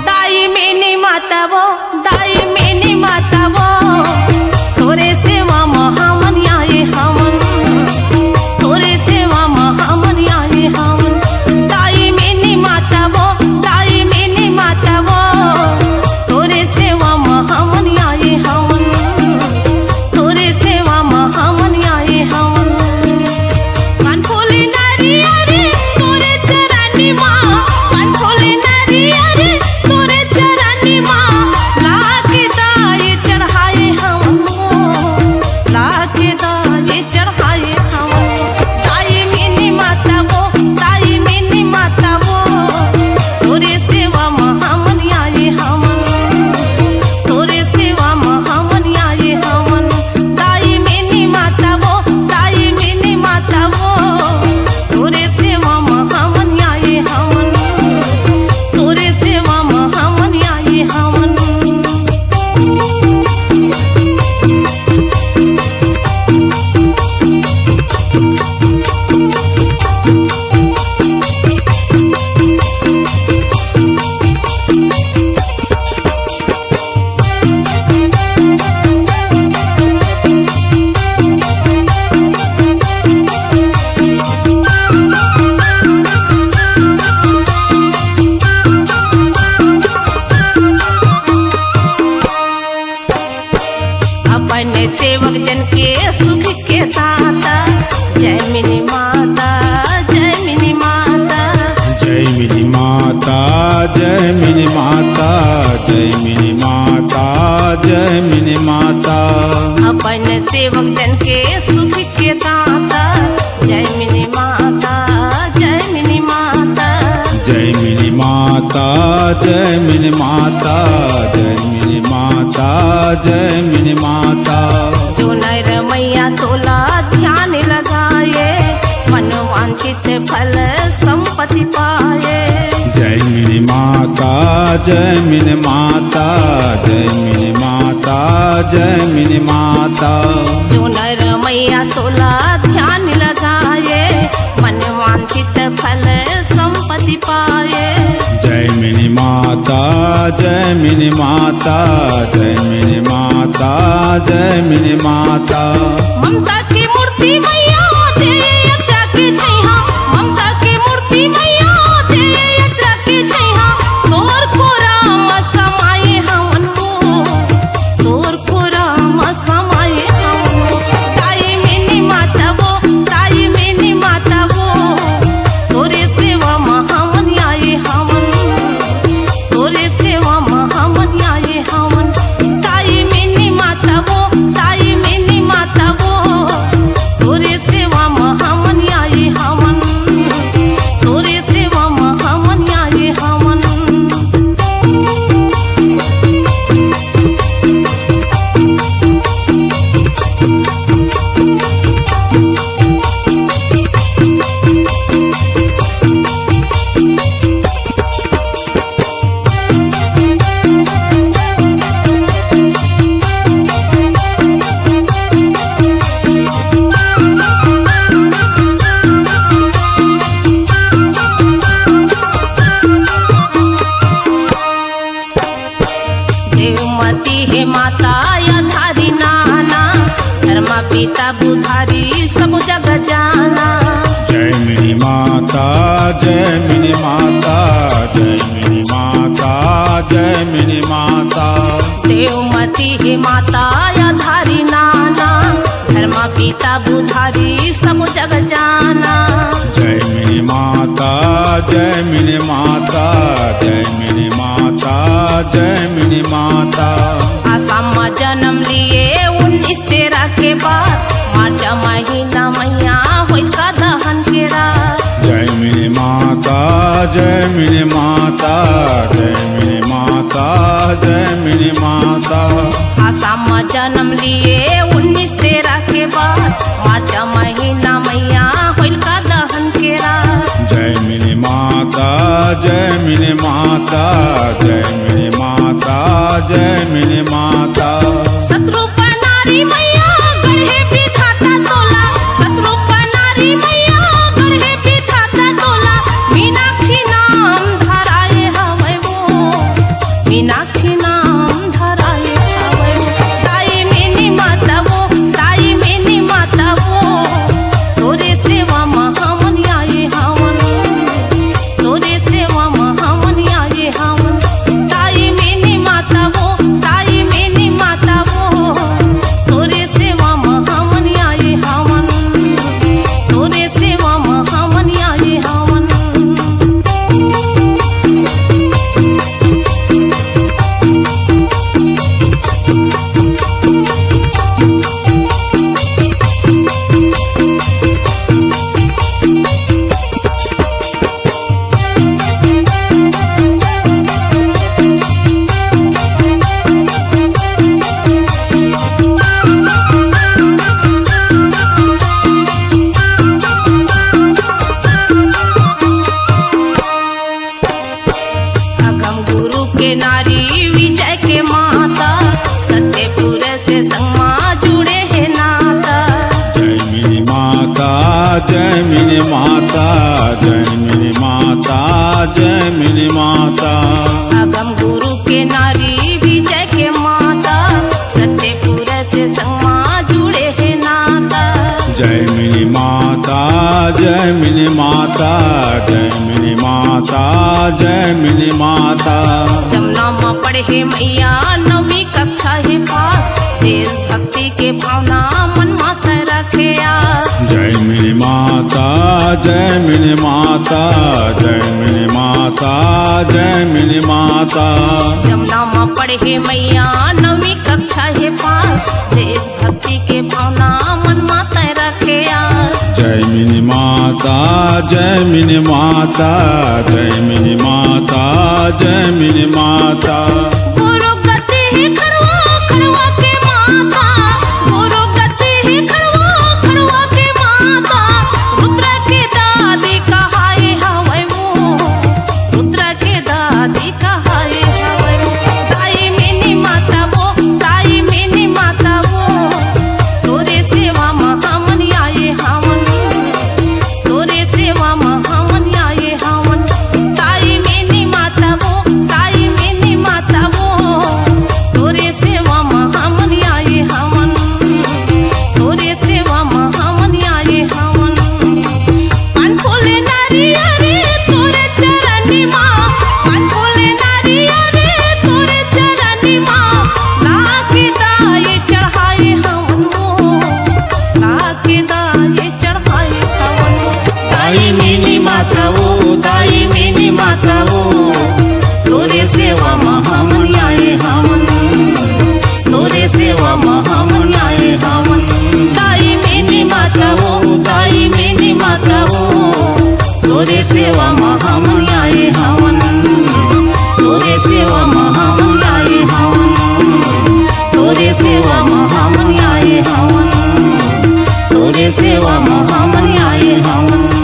दाई मेनी माता वो तोरे सेवा महामन आए हमन, तोरे सेवा महामन आए हमन। दाई मेनी माता वो तोरे सेवा महामन आए हमन, तोरे सेवा महामन आए हमन। कान खोले नारी अरे तोरे चरनी माँ, कान खोले नारी अरे तोरे चरनी माँ। लाके दाए चढ़ाए हमन, लाके दाए चढ़ाए हमन। दाई मेनी माता वो तोरे सेवा महामन आए हमन, तोरे सेवा महामन आए हमन। दाई मेनी माता वो तोरे सेवा महामन आए हमन, तोरे सेवा महामन आए हमन। अपने सेवक जन के सुख के दाता, जय मिनी माता, जय मिनी माता। जय मिनी माता, जय मिनी माता, जय मिनी माता, जय मिनी माता। अपने सेवक जन के सुख के दाता, जय मिनी माता, जय मिनी माता। जय मिनी माता, जय मिनी माता, जय मिनी माता, जय मिनी माता। जो नर मैया तोला ध्यान लगाए, मन वांछित फल संपत्ति पाए। जय मिनी माता, जय मिनी माता, जय मिनी माता, जय मिनी माता। जो नर मैया तोला ध्यान लगाए, मन वांछित फल संपत्ति पाए। जय मिनी माता, जय मिनी माता, जय मिनी माता, जय मिनी माता। ममता की मूर्ति मैया दे अचरा के छैहा, ममता की मूर्ति मैया दे अचरा के छैहा। तोर खोराम समाये हमन को, तोर खोराम समाये हमन। दाई मेनी माता वो तोरे सेवा महामन आए हमन, तोरे सेवा महामन आए हमन। दाई मेनी माता वो तोरे सेवा महामन आए हमन, तोरे सेवा महामन आए हमन। देवमती हे माता या धारी नाना, धर्मा पिता बुधारी सब जग जाना। जय मिनी माता, जय मिनी माता, जय मिनी माता, जय मिनी माता। देवमती हे माता या धारी नाना, धर्मा पिता बुधारी सब जग जाना। जय मिनी माता, जय मिनी माता, जय मिनी माता, जय मिनी माता। आसाम में जन्म लिए 1913 के बाद, मार्च महीना मैया होइल का दहन के रात। जय मिनी माता, जय मिनी माता, जय मिनी माता, जय मिनी माता। आसाम में जन्म लिए 1913 के बाद, मार्च महीना मैया होइल का दहन के रात। जय मिनी माता, जय मिनी माता, जय मिनी माता, जय मिनी माता। शत्रुप नारी मैया गढ़े विधाता तोला, शत्रुप नारी मैया गढ़े विधाता तोला। मीनाक्षी नाम धार के नारी विजय के माता सत्यपुर से संगमा जुड़े है नाता। जय मिनी माता जय मिनी माता जय मिनी माता जय मिनी माता। अगम गुरु के नारी विजय के माता सत्यपुर से संगमा जुड़े है नाता। जय मिनी माता जय मिनी माता जय मिनी माता जय मिनी माता। जमुना में पढ़े मैया नवी कक्षा है पास देश भक्ति के भावना मन माता रखे आस। जय मिनी माता जय मिनी माता जय मिनी माता जय मिनी माता। जमुना में पढ़े मैया नवी कक्षा है पास देश भक्ति के भावना मन माता रखे आस। जय मिनी माता जय मिनी माता जय मिनी माता जय मिनी माता। गुरु गति है खड़वा खड़वा के माता गुरु गति है खड़वा खड़वा के माता। रुद्र के दादी कहाए हवै वो रुद्र के दादी कहाए हवै वो। ताई मेनी माता वो ताई मेनी माता वो तोरे सेवा महामन आए हवन तोरे सेवा महामन आए हवन। ताई मेनी माता वो ताई मेनी माता वो तोरे सेवा महामन आए हवन तोरे सेवा महामन आए हवन। पान फूले नारिया रे तोरे चरनी माँ पान फूले नारिया रे तोरे चरनी माँ। लाके दाये चढ़ाए हवन वो लाके दाये चढ़ाए हवन वो। ताई मेनी माता वो ताई मेनी माता वो तोरे सेवा महामन आए हवन तोरे सेवा महामन आए हवन। ताई मेनी माता वो ताई मेनी माता वो तोरे सेवा महामन आए हवन तोरे सेवा महामन आए हवन तोरे सेवा महामन आए हवन तोरे सेवा महामन आए हवन।